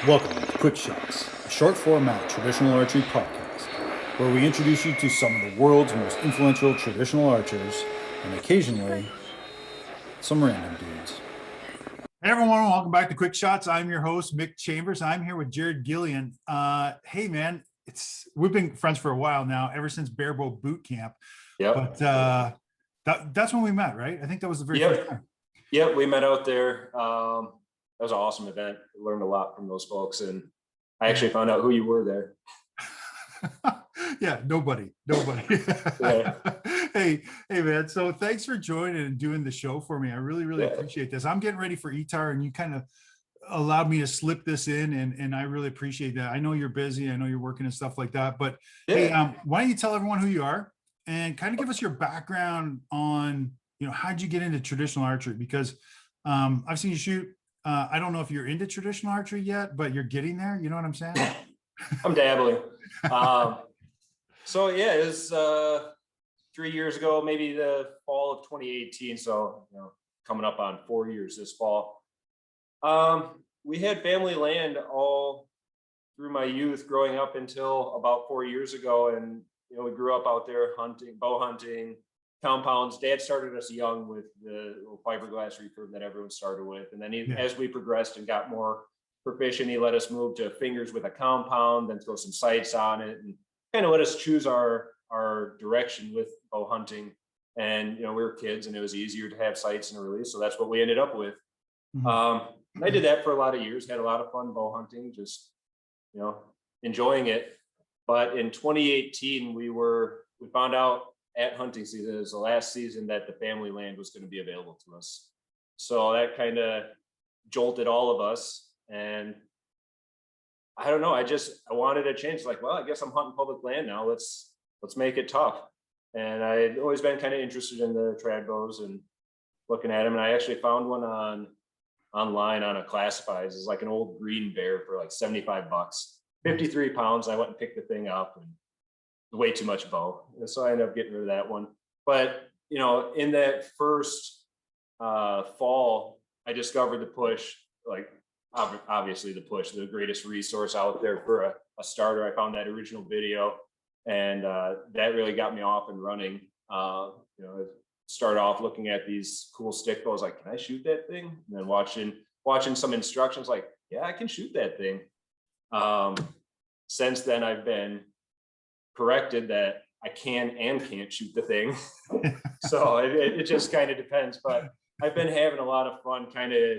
Welcome to Quick Shots, a short format traditional archery podcast where we introduce you to some of the world's most influential traditional archers and occasionally some random dudes. Hey everyone, welcome back to Quick Shots. I'm your host, Mick Chambers. I'm here with Jared Guillien. Hey man, we've been friends for a while now, ever since Barebow Boot Camp. Yep. But that's when we met, right? I think that was the very first time. Yep, we met out there. That was an awesome event. I learned a lot from those folks, and I actually found out who you were there. Yeah, nobody. Yeah. Hey, man. So thanks for joining and doing the show for me. I really appreciate this. I'm getting ready for ETAR, and you kind of allowed me to slip this in, and I really appreciate that. I know you're busy. I know you're working and stuff like that. But hey, why don't you tell everyone who you are and kind of give us your background on, how'd you get into traditional archery? Because I've seen you shoot. I don't know if you're into traditional archery yet, but you're getting there. You know what I'm saying? I'm dabbling. So yeah, it was 3 years ago, maybe the fall of 2018. So, coming up on 4 years this fall. We had family land all through my youth growing up until about 4 years ago. And, we grew up out there hunting, bow hunting, compounds. Dad started us young with the little fiberglass recurve that everyone started with. And then as we progressed and got more proficient, he let us move to fingers with a compound, then throw some sights on it, and kind of let us choose our direction with bow hunting. And, we were kids and it was easier to have sights and a release. So that's what we ended up with. I did that for a lot of years, had a lot of fun bow hunting, just, enjoying it. But in 2018, we found out at hunting season, it was the last season that the family land was going to be available to us. So that kind of jolted all of us. And I don't know, I wanted a change. Like, well, I guess I'm hunting public land now. Let's make it tough. And I'd always been kind of interested in the trad bows and looking at them. And I actually found one online on a classifieds. It's like an old green bear for like $75, 53 pounds. I went and picked the thing up, and way too much bow. And so I ended up getting rid of that one. But, in that first fall, I discovered the push, like obviously the push, the greatest resource out there for a starter. I found that original video, and that really got me off and running. Started off looking at these cool stick bows, like, can I shoot that thing? And then watching some instructions, like, yeah, I can shoot that thing. Since then, I've been corrected that I can and can't shoot the thing. So it just kind of depends. But I've been having a lot of fun kind of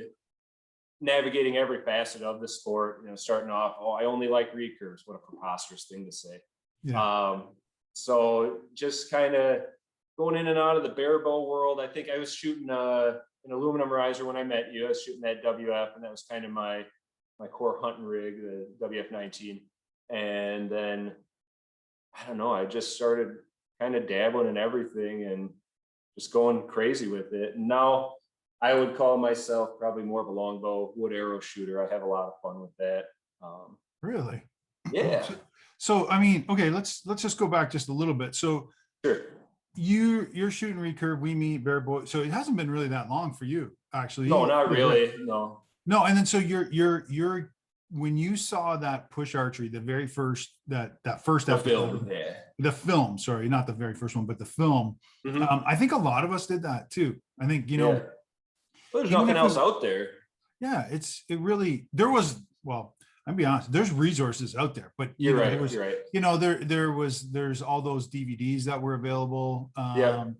navigating every facet of the sport, starting off, I only like recurves. What a preposterous thing to say. Yeah. So just kind of going in and out of the barebow world. I think I was shooting an aluminum riser when I met you. I was shooting that WF, and that was kind of my core hunting rig, the WF-19. And then, I don't know, I just started kind of dabbling in everything and just going crazy with it. And now I would call myself probably more of a longbow wood arrow shooter. I have a lot of fun with that. Really? Yeah. So I mean, okay, let's just go back just a little bit. So sure. You're shooting recurve, we meet barebow. So it hasn't been really that long for you, actually. No, not really. No. And then so you're when you saw that push archery, the very first that first episode, the film, sorry, not the very first one, but the film. I think a lot of us did that too. I think there's nothing else out there. Yeah, I'll be honest, there's resources out there, but you're right. There's all those DVDs that were available, on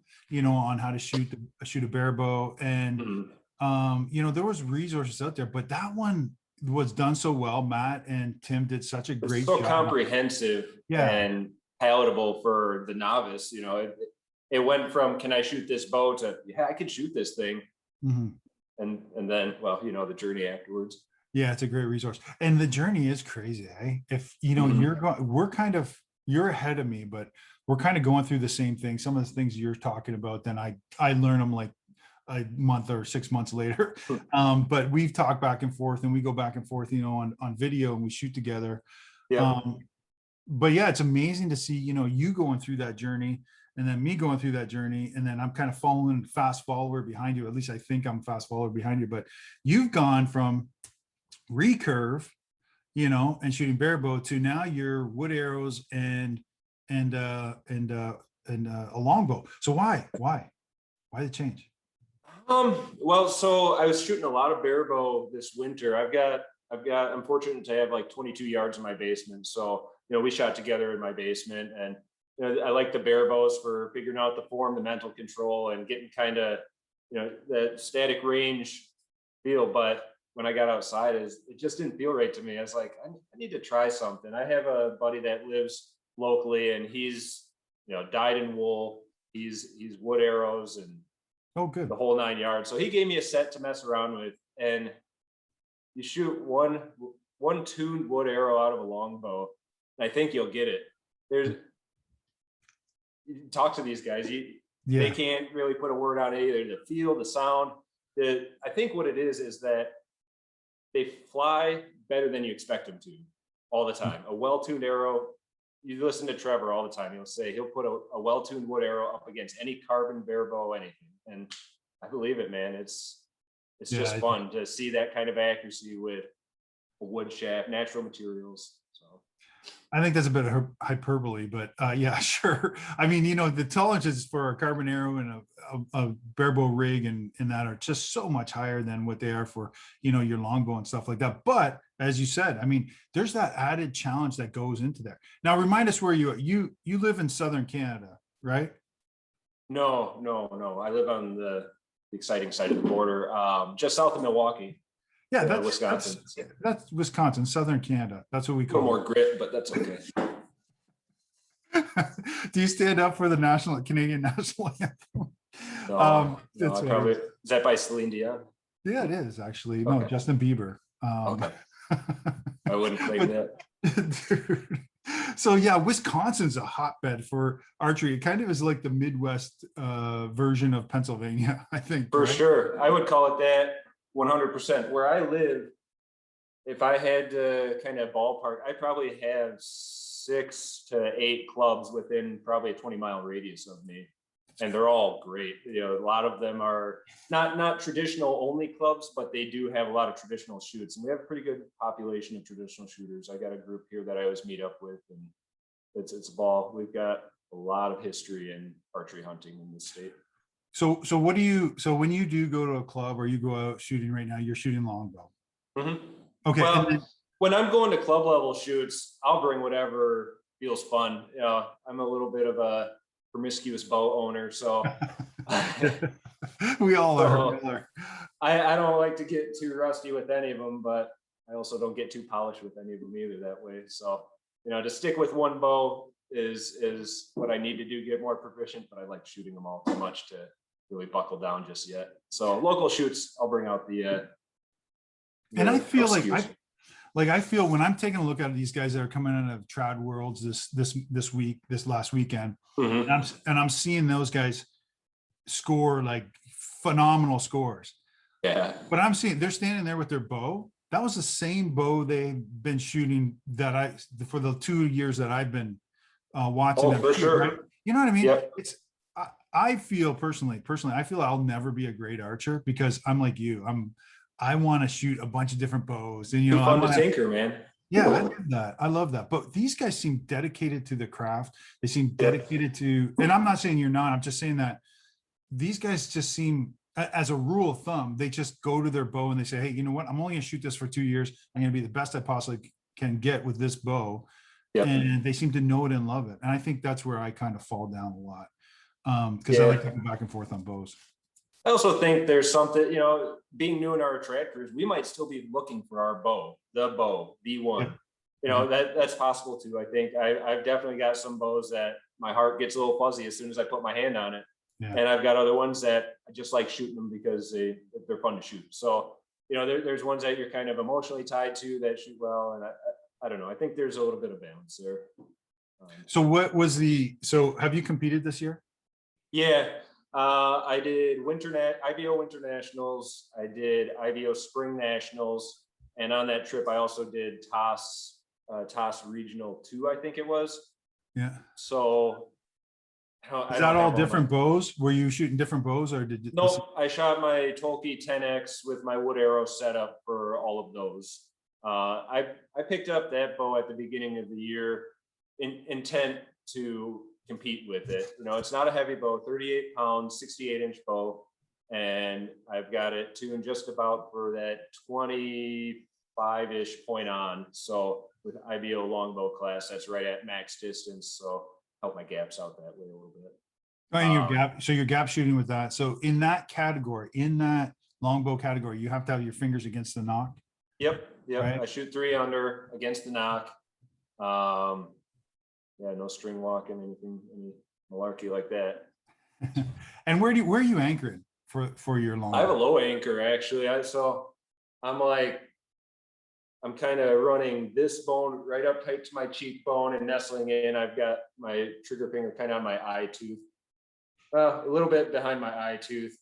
how to shoot a barebow, and there was resources out there, but that one was done so well. Matt and Tim did such a great job. Comprehensive and palatable for the novice. It went from, can I shoot this bow, to, yeah, I can shoot this thing. And then, the journey afterwards. Yeah, it's a great resource. And the journey is crazy. If, you're ahead of me, but we're kind of going through the same thing. Some of the things you're talking about, then I learn them like a month or 6 months later. But we've talked back and forth, and we go back and forth, on video, and we shoot together. Yeah. But yeah, it's amazing to see, you going through that journey, and then me going through that journey, and then I'm kind of following fast follower behind you. At least I think I'm fast follower behind you, but you've gone from recurve and shooting barebow to now you're wood arrows and a longbow. So why the change? Well, so I was shooting a lot of barebow this winter. I'm fortunate to have like 22 yards in my basement. So, we shot together in my basement, and, I like the barebows for figuring out the form, the mental control, and getting kind of, that static range feel. But when I got outside, it just didn't feel right to me. I was like, I need to try something. I have a buddy that lives locally, and he's, dyed in wool. He's wood arrows and Oh, good. the whole 9 yards. So he gave me a set to mess around with, and you shoot one tuned wood arrow out of a longbow, and I think you'll get it. You talk to these guys, they can't really put a word on it either. The feel, the sound. I think what it is that they fly better than you expect them to all the time. A well-tuned arrow. You listen to Trevor all the time. He'll put a well-tuned wood arrow up against any carbon barebow, anything. And I believe it, man. It's just fun to see that kind of accuracy with a wood shaft, natural materials. So I think that's a bit of hyperbole, but yeah, sure. I mean, the tolerances for a carbon arrow and a barebow rig and that are just so much higher than what they are for, your longbow and stuff like that. But as you said, I mean, there's that added challenge that goes into there. Now, remind us where you live in Southern Canada, right? No. I live on the exciting side of the border, just south of Milwaukee. Yeah, Wisconsin. That's Wisconsin, Southern Canada. That's what we call more grit, but that's okay. Do you stand up for the Canadian national anthem? No, I probably, is that by Celine Dion? Yeah, it is actually. No, Justin Bieber. Okay. I wouldn't claim that. Dude. So yeah, Wisconsin's a hotbed for archery. It kind of is like the Midwest version of Pennsylvania, I think. For sure. I would call it that 100%. Where I live, if I had to kind of ballpark, I probably have 6 to 8 clubs within probably a 20-mile radius of me. And they're all great. A lot of them are not traditional only clubs, but they do have a lot of traditional shoots. And we have a pretty good population of traditional shooters. I got a group here that I always meet up with, and it's a ball. We've got a lot of history in archery hunting in this state. So when you do go to a club or you go out shooting right now, you're shooting longbow. Mm-hmm. Okay. Well, when I'm going to club level shoots, I'll bring whatever feels fun. I'm a little bit of a promiscuous bow owner, so we all are. I don't like to get too rusty with any of them, but I also don't get too polished with any of them either that way. So, to stick with one bow is what I need to do, get more proficient, but I like shooting them all too much to really buckle down just yet. So local shoots, I'll bring out the and I feel I feel when I'm taking a look at these guys that are coming out of Trad Worlds this last weekend, mm-hmm. and I'm seeing those guys score like phenomenal scores. Yeah. But I'm seeing they're standing there with their bow. That was the same bow they've been shooting for the 2 years that I've been watching them. For sure. Right? You know what I mean? Yep. I feel personally, I feel I'll never be a great archer because I'm like you. I want to shoot a bunch of different bows, and fun to tinker, man. Yeah, I love that. But these guys seem dedicated to the craft. They seem dedicated to, and I'm not saying you're not. I'm just saying that these guys just seem, as a rule of thumb, they just go to their bow and they say, "Hey, you know what? I'm only going to shoot this for 2 years. I'm going to be the best I possibly can get with this bow." Yep. And they seem to know it and love it. And I think that's where I kind of fall down a lot because I like to go back and forth on bows. I also think there's something, being new in our trad careers, we might still be looking for our bow, the one. Yeah. That's possible too. I think I've definitely got some bows that my heart gets a little fuzzy as soon as I put my hand on it. Yeah. And I've got other ones that I just like shooting them because they're fun to shoot. So, there's ones that you're kind of emotionally tied to that shoot well. And I don't know. I think there's a little bit of balance there. So have you competed this year? Yeah. I did IVO Winter Nationals. I did IVO Spring Nationals. And on that trip, I also did TOS Regional 2, I think it was. Yeah. So. Is that all different bows? Were you shooting different bows or did you? No, I shot my Tolkien 10X with my wood arrow setup for all of those. I picked up that bow at the beginning of the year intent to compete with it. You know, it's not a heavy bow, 38 pounds, 68-inch bow. And I've got it tuned just about for that 25-ish point on. So with IBO longbow class, that's right at max distance. So help my gaps out that way a little bit. Oh, and your gap, so you're gap shooting with that. So in that category, in that longbow category, you have to have your fingers against the nock. Yep. Right? I shoot 3 under against the nock. Yeah, no string walking, anything, any malarkey like that. And where are you anchoring for your longbow? I have a low anchor actually. I'm kind of running this bone right up tight to my cheekbone and nestling in. I've got my trigger finger kind of on my eye tooth, a little bit behind my eye tooth.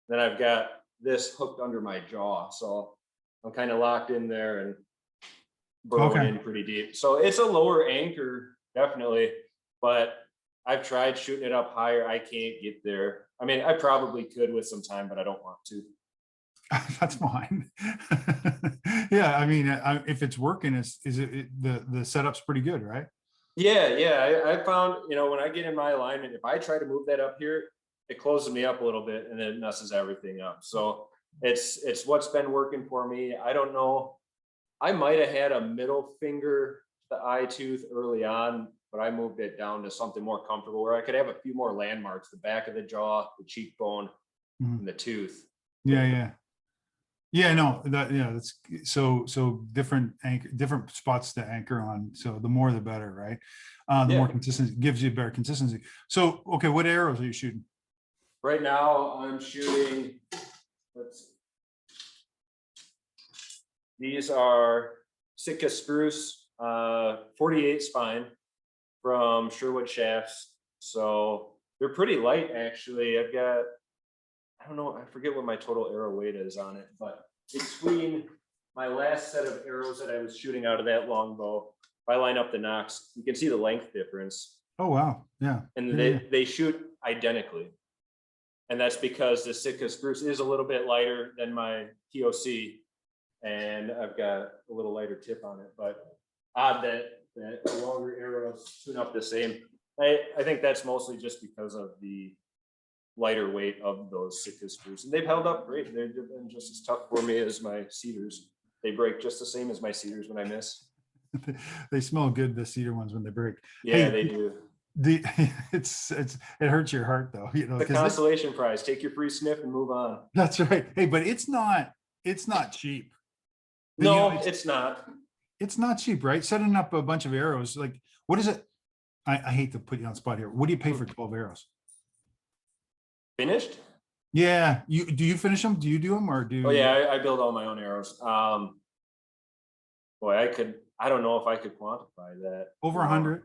Then I've got this hooked under my jaw. So I'm kind of locked in there and burrowing in pretty deep. So it's a lower anchor, definitely, but I've tried shooting it up higher. I can't get there. I mean, I probably could with some time, but I don't want to. That's fine. Yeah, I mean, if it's working, the setup's pretty good, right? Yeah. I found, you know, when I get in my alignment, if I try to move that up here, it closes me up a little bit and it messes everything up. So it's what's been working for me. I don't know. I might have had a middle finger, the eye tooth early on, but I moved it down to something more comfortable where I could have a few more landmarks, the back of the jaw, the cheekbone, and the tooth. Yeah, no, that's so different spots to anchor on. So the more the better, right? The more consistency gives you better consistency. So, okay, what arrows are you shooting? Right now I'm shooting, these are Sitka spruce, 48 spine from Sherwood Shafts. So they're pretty light actually. I've got, I don't know, I forget what my total arrow weight is on it, but between my last set of arrows that I was shooting out of that longbow, if I line up the nocks, you can see the length difference. Oh, wow. Yeah. And they shoot identically. And that's because the Sitka spruce is a little bit lighter than my POC. And I've got a little lighter tip on it, but odd that longer arrows tune up the same. I think that's mostly just because of the lighter weight of those Sitka spruce, and they've held up great. They've been just as tough for me as my cedars. They break just the same as my cedars when I miss. They smell good, the cedar ones, when they break. Yeah, they do. It hurts your heart though, you know. The consolation prize. Take your free sniff and move on. That's right. Hey, but it's not cheap. No, it's not. It's not cheap, right? Setting up a bunch of arrows, like, what is it? I hate to put you on the spot here. What do you pay for 12 arrows? Finished? Yeah. Do you finish them? Do you do them, or do? Oh yeah, I build all my own arrows. Boy, I don't know if I could quantify that. Over 100.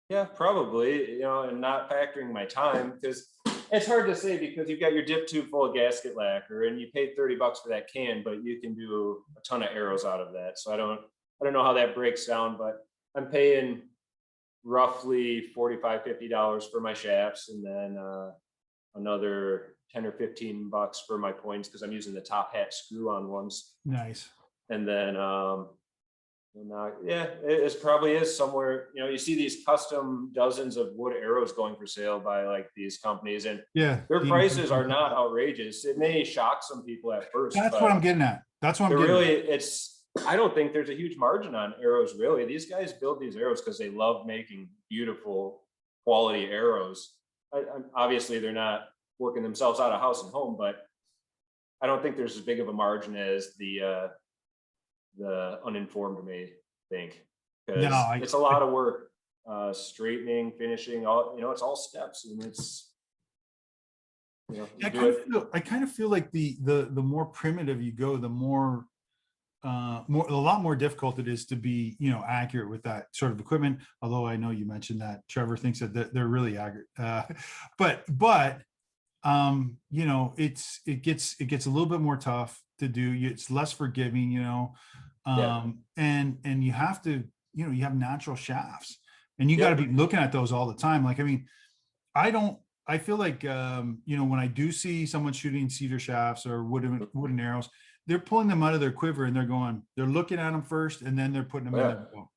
Yeah, probably, you know, and not factoring my time, because it's hard to say, because you've got your dip tube full of gasket lacquer and you paid $30 for that can, but you can do a ton of arrows out of that. So I don't know how that breaks down, but I'm paying roughly $45, $50 for my shafts, and then another 10 or 15 bucks for my points, because I'm using the top hat screw on ones. Nice. And then yeah, it probably is somewhere, you know, you see these custom dozens of wood arrows going for sale by like these companies, and yeah, their prices are not outrageous. It may shock some people at first. That's what I'm getting at. That's what I'm getting really at. I don't think there's a huge margin on arrows, really. These guys build these arrows because they love making beautiful quality arrows. Obviously, they're not working themselves out of house and home, but I don't think there's as big of a margin as the uninformed may think. Because it's a lot of work, straightening, finishing, all, you know, it's all steps, and it's, you know, I kind of feel like the more primitive you go, the more a lot more difficult it is to be, you know, accurate with that sort of equipment. Although I know you mentioned that Trevor thinks that they're really accurate, but you know, it gets a little bit more tough to do. It's less forgiving, you know, and you have to, you know, you have natural shafts, and you got to be looking at those all the time. Like, I mean, I don't I feel like, when I do see someone shooting cedar shafts or wooden arrows, they're pulling them out of their quiver and they're looking at them first, and then they're putting them in Yeah. their bow.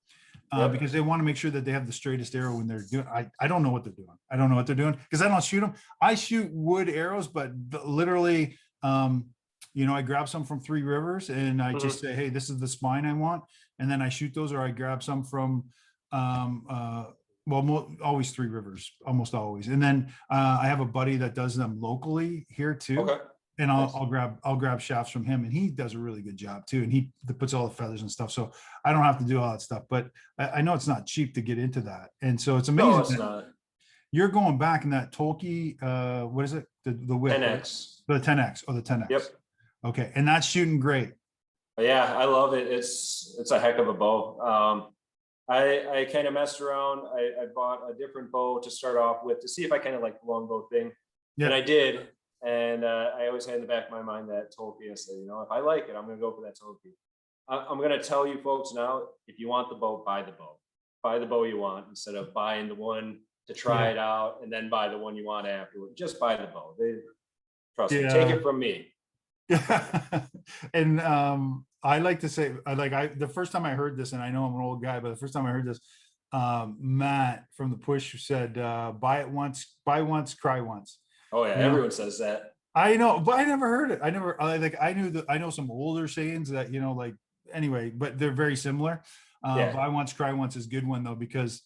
Yep. Because they want to make sure that they have the straightest arrow when they're doing. I don't know what they're doing. I don't know what they're doing because I don't shoot them. I shoot wood arrows, but literally, I grab some from Three Rivers and I just say, hey, this is the spine I want, and then I shoot those, or I grab some from, always Three Rivers, almost always, and then I have a buddy that does them locally here too. Okay. And Nice. I'll grab shafts from him, and he does a really good job too. And he puts all the feathers and stuff, so I don't have to do all that stuff. But I know it's not cheap to get into that, and so it's amazing. No, it's not. You're going back in that Tolkien, what is it? The whip, 10X. right? The 10X, or the 10X. Yep. Okay, and that's shooting great. Yeah, I love it. It's a heck of a bow. I kind of messed around. I bought a different bow to start off with to see if I kind of like the longbow thing, and I did. And I always had in the back of my mind that Tolkien. I said, if I like it, I'm going to go for that Tolkien. I'm going to tell you folks now, if you want the bow, buy the bow. Buy the bow you want instead of buying the one to try it out and then buy the one you want afterward. Just buy the bow. Trust me, take it from me. And I like to say, the first time I heard this, and I know I'm an old guy, but the first time I heard this, Matt from the Push said, buy once, cry once. Oh yeah, everyone says that. I know, but I never heard it. I know some older sayings that, anyway, but they're very similar. Buy once, cry once is a good one though, because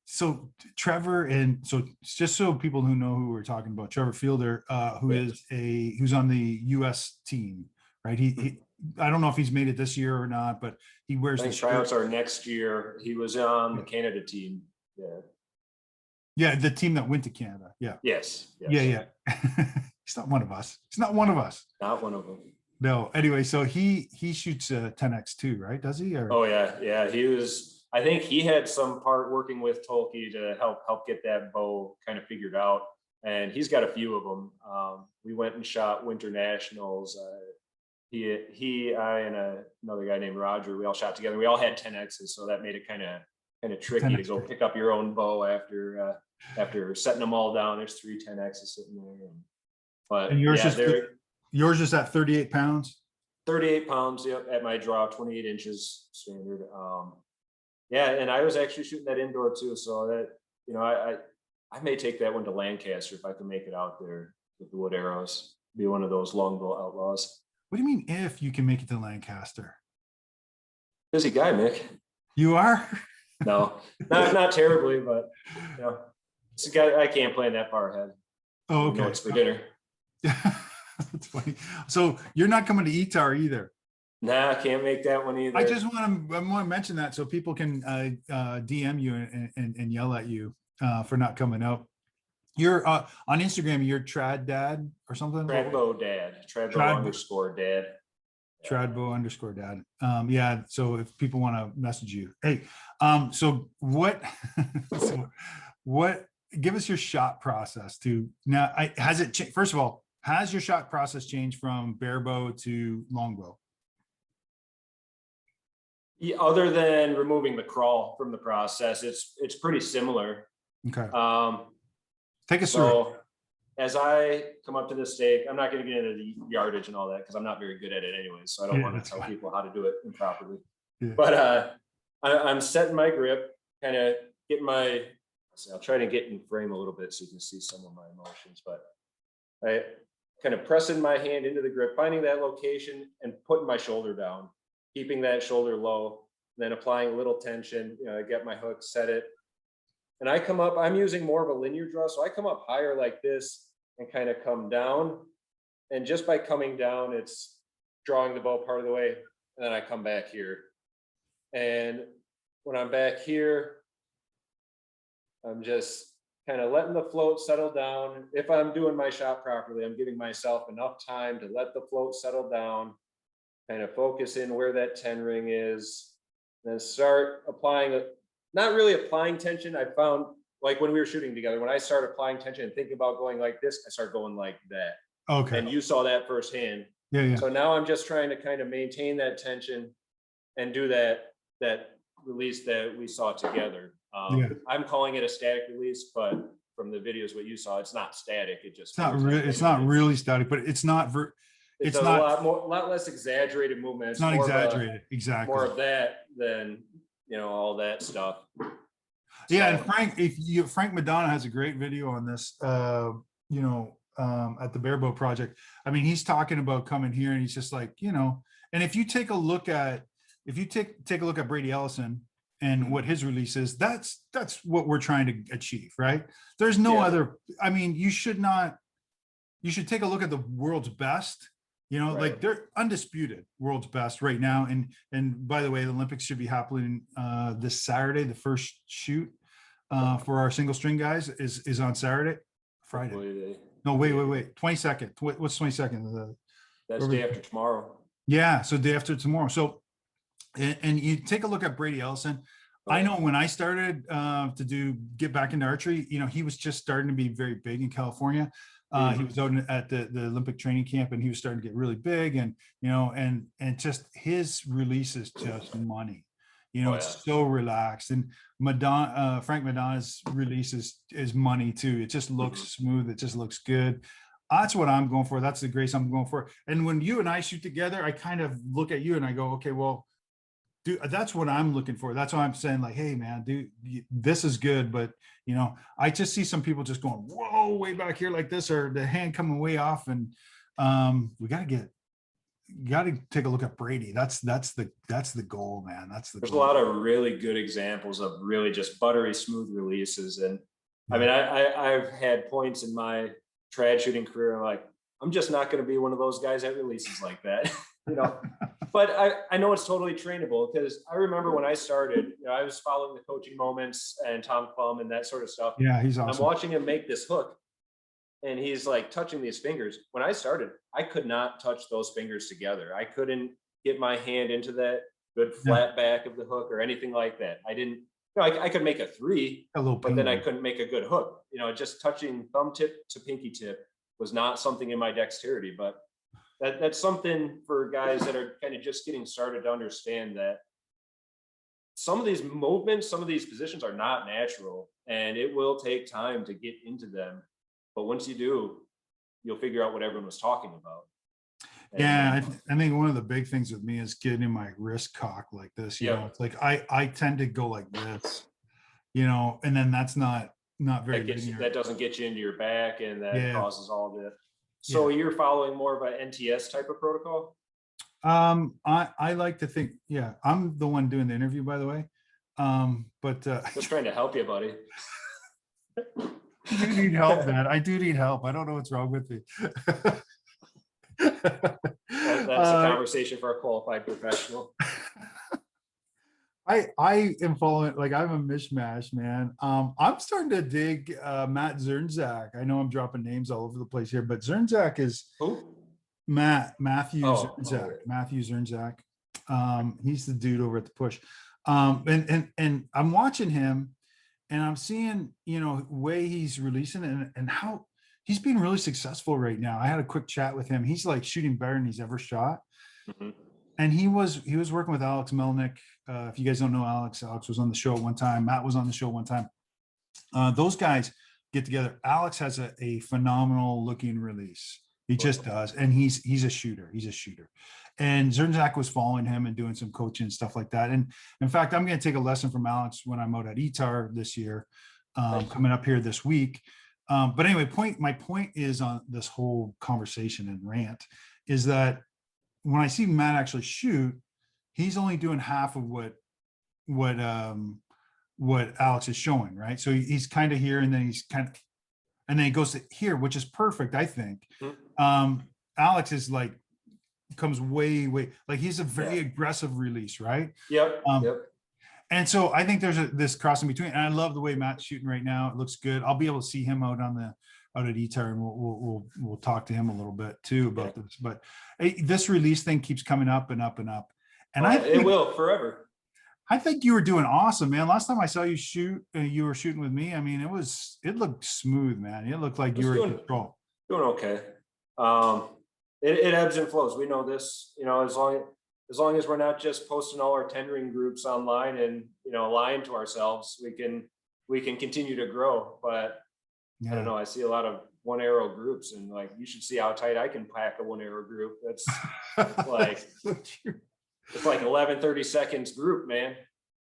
so Trevor, and so just so people who know who we're talking about, Trevor Fielder, who's on the US team, right? I don't know if he's made it this year or not, but he wears the tryouts are next year. He was on the Canada team. Yeah, the team that went to Canada. Yeah. Yes. Yeah. He's not one of us. Not one of them. No. Anyway, so he shoots 10X too, right? Does he? Or? Oh yeah. He was. I think he had some part working with Tolkien to help get that bow kind of figured out, and he's got a few of them. We went and shot Winter Nationals. He, I, and another guy named Roger. We all shot together. We all had 10Xs, so that made it kind of tricky to go pick up your own bow after setting them all down. There's 3 10Xs sitting there. And yours is at 38 pounds? 38 pounds, yep, at my draw, 28 inches standard. And I was actually shooting that indoor too. So that, I may take that one to Lancaster if I can make it out there with the wood arrows. Be one of those longbow outlaws. What do you mean if you can make it to Lancaster? Busy guy, Mick. You are? No, not terribly, but it's a guy I can't plan that far ahead. Oh, okay. It's for dinner. That's funny. So you're not coming to ETAR either? Nah, I can't make that one either. I want to mention that so people can DM you and yell at you for not coming out. You're on Instagram. You're Trad Dad or something. Tradbo Dad. Tradbo_Dad. Tradbo_Dad. Yeah. So if people want to message you, hey, so what? Give us your shot process to now. Has it changed? First of all, has your shot process changed from barebow to longbow? Yeah, other than removing the crawl from the process, it's pretty similar. Okay. Take us through. As I come up to this stake, I'm not going to get into the yardage and all that because I'm not very good at it anyway. So I don't want to tell people how to do it improperly. Yeah. But I'm setting my grip, kind of getting my. I'll try to get in frame a little bit so you can see some of my emotions. But I kind of pressing my hand into the grip, finding that location, and putting my shoulder down, keeping that shoulder low, then applying a little tension. I get my hook, set it. And I come up, I'm using more of a linear draw. So I come up higher like this and kind of come down. And just by coming down, it's drawing the bow part of the way. And then I come back here. And when I'm back here, I'm just kind of letting the float settle down. If I'm doing my shot properly, I'm giving myself enough time to let the float settle down, kind of focus in where that 10 ring is, then start applying it. Not really applying tension. I found like when we were shooting together, when I start applying tension and thinking about going like this, I start going like that. Okay. And you saw that firsthand. Yeah. So now I'm just trying to kind of maintain that tension and do that release that we saw together. I'm calling it a static release, but from the videos what you saw, it's not static. It just it's not really static, but it's not it does a lot less exaggerated movement. It's not exaggerated. Exactly. More of that than, you know, all that stuff. Yeah. So, and Frank Madonna has a great video on this, you know, at the Barebow Project. I mean, he's talking about coming here and he's just like, you know, and if you take a look at Brady Ellison and what his release is, that's what we're trying to achieve, right? There's no other, I mean, you should take a look at the world's best, you know, like they're undisputed world's best right now. And by the way, the Olympics should be happening this Saturday. The first shoot for our single string guys is on Friday. No, wait. 22nd. What's 22nd? That's day after tomorrow. Yeah. So day after tomorrow. So, and you take a look at Brady Ellison. I know when I started to get back into archery, you know, he was just starting to be very big in California. He was out at the Olympic training camp and he was starting to get really big, and, you know, and just his release is just money, you know, it's so relaxed. And Frank Madonna's release is money too. It just looks smooth. It just looks good. That's what I'm going for. That's the grace I'm going for. And when you and I shoot together, I kind of look at you and I go, okay, well, dude, that's what I'm looking for. That's why I'm saying, like, hey man, dude, this is good. But, you know, I just see some people just going, whoa, way back here like this, or the hand coming way off. And we got to take a look at Brady. That's the goal, man. There's a lot of really good examples of really just buttery smooth releases. And I mean, I've had points in my trad shooting career, like, I'm just not going to be one of those guys that releases like that, you know. But I know it's totally trainable, because I remember when I started, you know, I was following the Coaching Moments and Tom Plum and that sort of stuff. Yeah, he's awesome. I'm watching him make this hook and he's like touching these fingers. When I started, I could not touch those fingers together. I couldn't get my hand into that good flat back of the hook or anything like that. I didn't, you know, I could make a 3, but then I couldn't make a good hook. You know, just touching thumb tip to pinky tip was not something in my dexterity. But that's something for guys that are kind of just getting started to understand that some of these movements, some of these positions are not natural, and it will take time to get into them. But once you do, you'll figure out what everyone was talking about. And I think one of the big things with me is getting my wrist cocked like this. You know, it's like I tend to go like this, you know, and then that's not very linear. That doesn't get you into your back, and that causes all the. So you're following more of an NTS type of protocol? I like to think, I'm the one doing the interview, by the way. But just trying to help you, buddy. You need help, man. I do need help. I don't know what's wrong with me. That's a conversation for a qualified professional. I am following, like, I'm a mishmash, man. I'm starting to dig Matt Zernzak. I know I'm dropping names all over the place here, but Zernzak is who? Matthew Zernzak. Matthew Zernzak. He's the dude over at the Push. And I'm watching him and I'm seeing, you know, way he's releasing and how he's being really successful right now. I had a quick chat with him. He's like shooting better than he's ever shot. And he was working with Alex Melnick. If you guys don't know Alex was on the show at one time. Matt was on the show one time. Those guys get together. Alex has a phenomenal looking release. He just does. And he's a shooter. He's a shooter. And Zernzak was following him and doing some coaching and stuff like that. And in fact, I'm going to take a lesson from Alex when I'm out at ETAR this year, coming up here this week. But anyway, my point is on this whole conversation and rant is that when I see Matt actually shoot, he's only doing half of what Alex is showing, right? So he's kind of here, and then and then he goes to here, which is perfect, I think. Alex is like comes way like he's a very aggressive release, right? Yep. And so I think there's this crossing between, and I love the way Matt's shooting right now. It looks good. I'll be able to see him out at ETAR, and we'll talk to him a little bit too about this. But this release thing keeps coming up and up and up, and it will forever. I think you were doing awesome, man. Last time I saw you shoot, you were shooting with me. I mean, it looked smooth, man. It looked like you were in control. Doing okay. It ebbs and flows. We know this, you know, as long as long as we're not just posting all our tendering groups online and, lying to ourselves, we can continue to grow. But I don't know, I see a lot of one arrow groups, and like, you should see how tight I can pack a one arrow group. It's like, it's like 11, 30 seconds group, man.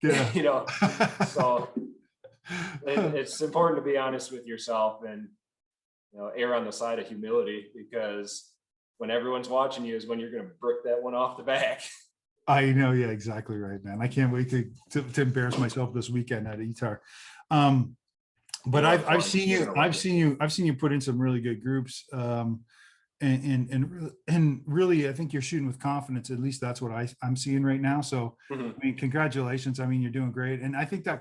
Yeah. So it's important to be honest with yourself and, err on the side of humility, because when everyone's watching you is when you're going to brick that one off the back. I know. Yeah, exactly right, man. I can't wait to embarrass myself this weekend at ETAR. But I've seen you put in some really good groups. And really, I think you're shooting with confidence. At least that's what I'm seeing right now. So, I mean, congratulations. I mean, you're doing great. And I think that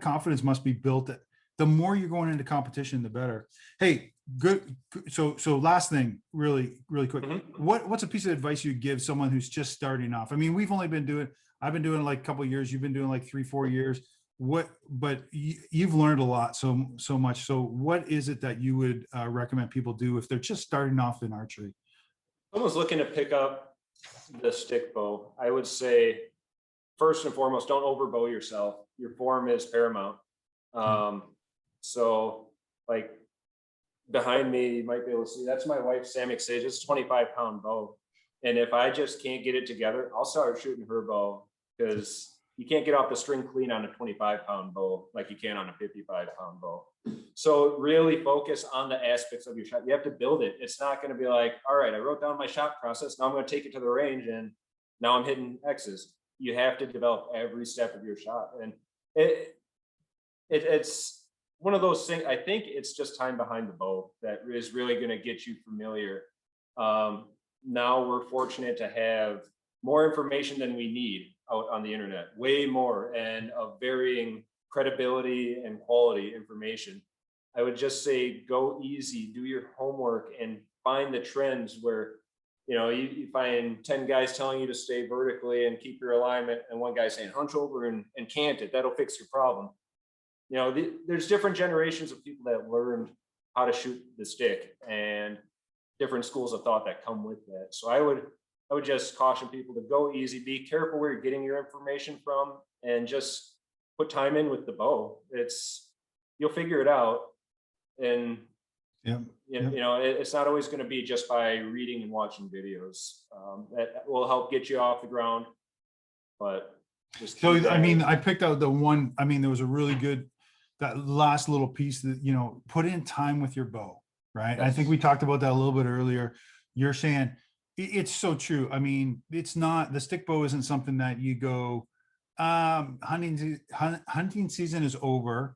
confidence must be built. The more you're going into competition, the better. Hey, good. So last thing, really quick. What's a piece of advice you'd give someone who's just starting off? I mean, I've been doing like a couple of years. You've been doing like 3-4 years. But you've learned a lot, so much. So what is it that you would recommend people do if they're just starting off in archery? Someone's looking to pick up the stick bow, I would say, first and foremost, don't overbow yourself. Your form is paramount. So like behind me, you might be able to see, that's my wife's Samick Sage. It's a 25-pound bow. And if I just can't get it together, I'll start shooting her bow, because you can't get off the string clean on a 25-pound bow like you can on a 55-pound bow. So really focus on the aspects of your shot. You have to build it. It's not going to be like, all right, I wrote down my shot process. Now I'm going to take it to the range and now I'm hitting X's. You have to develop every step of your shot. And it's one of those things. I think it's just time behind the bow that is really going to get you familiar. Now we're fortunate to have more information than we need out on the internet, way more, and of varying credibility and quality information. I would just say, go easy, do your homework, and find the trends where, you find 10 guys telling you to stay vertically and keep your alignment, and one guy saying hunch over and cant it. That'll fix your problem. There's different generations of people that learned how to shoot the stick, and different schools of thought that come with that. So I would just caution people to go easy, be careful where you're getting your information from, and just put time in with the bow. You'll figure it out. And it's not always going to be just by reading and watching videos. That will help get you off the ground. But just I mean, I picked out the one. I mean, there was a really good, that last little piece that, put in time with your bow, right? Yes. I think we talked about that a little bit earlier. You're saying, it's so true. I mean, it's not, the stick bow isn't something that you go, hunting season is over.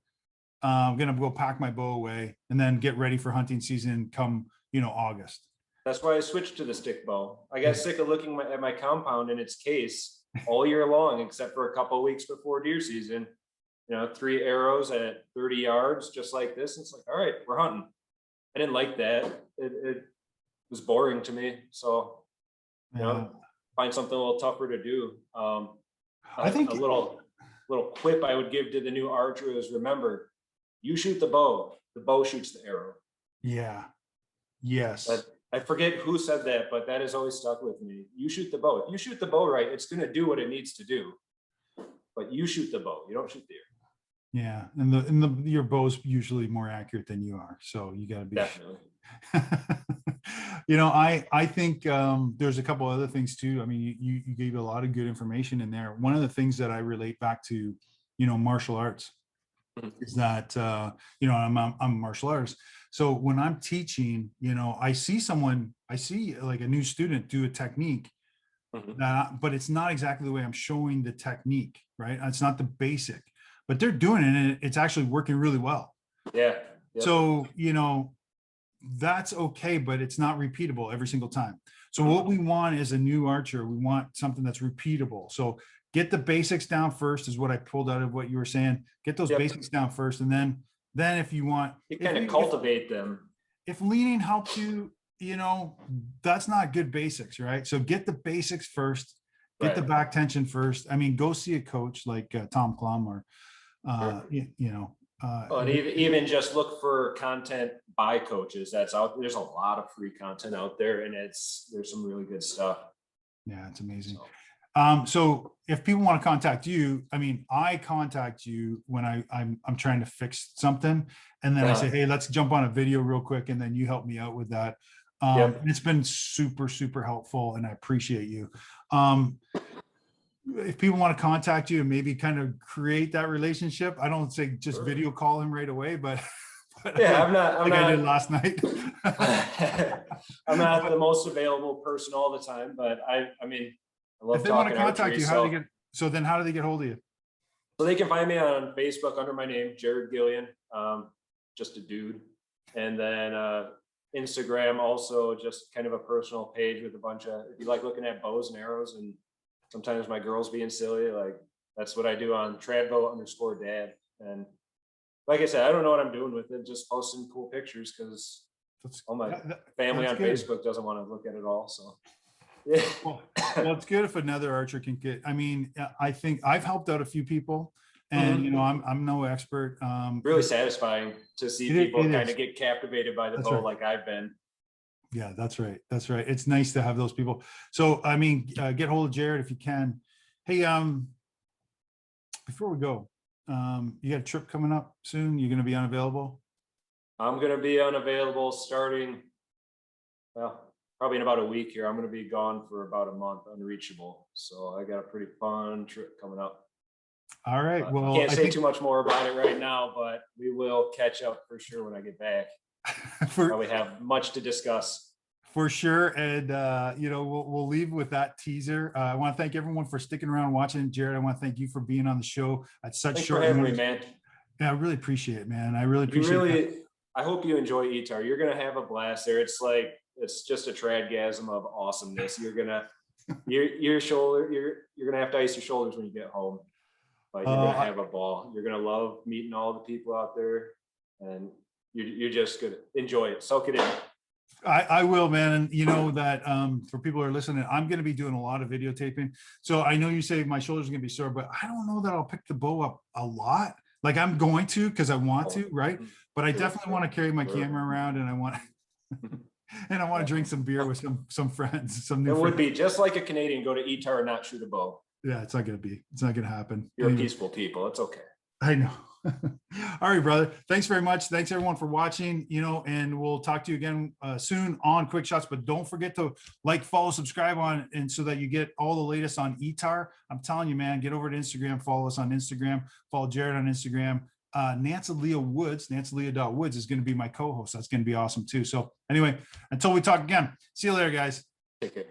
I'm going to go pack my bow away and then get ready for hunting season come, August. That's why I switched to the stick bow. I got sick of looking at my compound in its case all year long, except for a couple of weeks before deer season. 3 arrows at 30 yards, just like this. It's like, all right, we're hunting. I didn't like that. It was boring to me. So, find something a little tougher to do. I think a little quip I would give to the new archer is, remember, you shoot the bow shoots the arrow. Yeah. Yes. But I forget who said that, but that has always stuck with me. You shoot the bow. If you shoot the bow right, it's going to do what it needs to do. But you shoot the bow. You don't shoot the arrow. Yeah, and your bow's usually more accurate than you are, so you got to be. Definitely. I think there's a couple other things too. I mean, you gave a lot of good information in there. One of the things that I relate back to, martial arts, is that I'm a martial artist. So when I'm teaching, I see like a new student do a technique, but it's not exactly the way I'm showing the technique, right? It's not the basic. But they're doing it and it's actually working really well. Yeah. Yep. So, that's okay, but it's not repeatable every single time. So what we want is a new archer. We want something that's repeatable. So get the basics down first is what I pulled out of what you were saying. Get those basics down first. And then if you want, you kind of cultivate them. If leaning helps you, that's not good basics, right? So get the basics first, get the back tension first. I mean, go see a coach like Tom Klum or, and even just look for content by coaches that's out. There's a lot of free content out there, and there's some really good stuff. Yeah, it's amazing. So, So if people want to contact you, I mean, I contact you when I'm trying to fix something, and then I say, hey, let's jump on a video real quick, and then you help me out with that. yep. And it's been super, super helpful, and I appreciate you. If people want to contact you and maybe kind of create that relationship, I don't say just video call him right away, but Yeah, I'm not. I did last night. I'm not the most available person all the time, but I mean, I love If they want to talking contact archery. you, how do they get? So then, how do they get hold of you? So they can find me on Facebook under my name, Jared Guillien, just a dude. And then Instagram also just kind of a personal page with a bunch of, if you like looking at bows and arrows, and sometimes my girls being silly, like that's what I do on Tradbo_dad. And like I said, I don't know what I'm doing with it, just posting cool pictures because all my family on Facebook doesn't want to look at it all. So yeah. Well, it's good if another archer can get, I mean, I think I've helped out a few people, and you know, I'm no expert. Really satisfying to see people kind of get captivated by the bow like I've been. Yeah, that's right. That's right. It's nice to have those people. So, I mean, get hold of Jared if you can. Hey, before we go, you got a trip coming up soon? You're going to be unavailable? I'm going to be unavailable starting, well, probably in about a week here. I'm going to be gone for about a month, unreachable. So I got a pretty fun trip coming up. All right. Well, I can't say too much more about it right now, but we will catch up for sure when I get back. Probably have much to discuss. For sure. And, you know, we'll leave with that teaser. I want to thank everyone for sticking around watching. Jared, I want to thank you for being on the show at such short notice. Thanks for having me, man. Yeah, I really appreciate it, man. I really appreciate it. I hope you enjoy ETAR. You're going to have a blast there. It's just a tradgasm of awesomeness. You're going to, you're going to have to ice your shoulders when you get home, but you're going to have a ball. You're going to love meeting all the people out there, and you're just going to enjoy it. Soak it in. I will, man. And you know that for people who are listening, I'm going to be doing a lot of videotaping. So I know you say my shoulders are going to be sore, but I don't know that I'll pick the bow up a lot. Like I'm going to, because I want to, right? But I definitely want to carry my camera around, and I want to drink some beer with some friends. Some new. It would be just like a Canadian go to ETAR and not shoot a bow. Yeah, it's not going to happen. You're peaceful people. It's okay. I know. All right, brother. Thanks very much. Thanks everyone for watching, you know, and we'll talk to you again soon on Quick Shots, but don't forget to like, follow, subscribe on, and so that you get all the latest on ETAR. I'm telling you, man, get over to Instagram, follow us on Instagram, follow Jared on Instagram. Nancy-Leah Woods, nancy-leah.woods is going to be my co-host. That's going to be awesome too. So anyway, until we talk again, see you later, guys. Take care.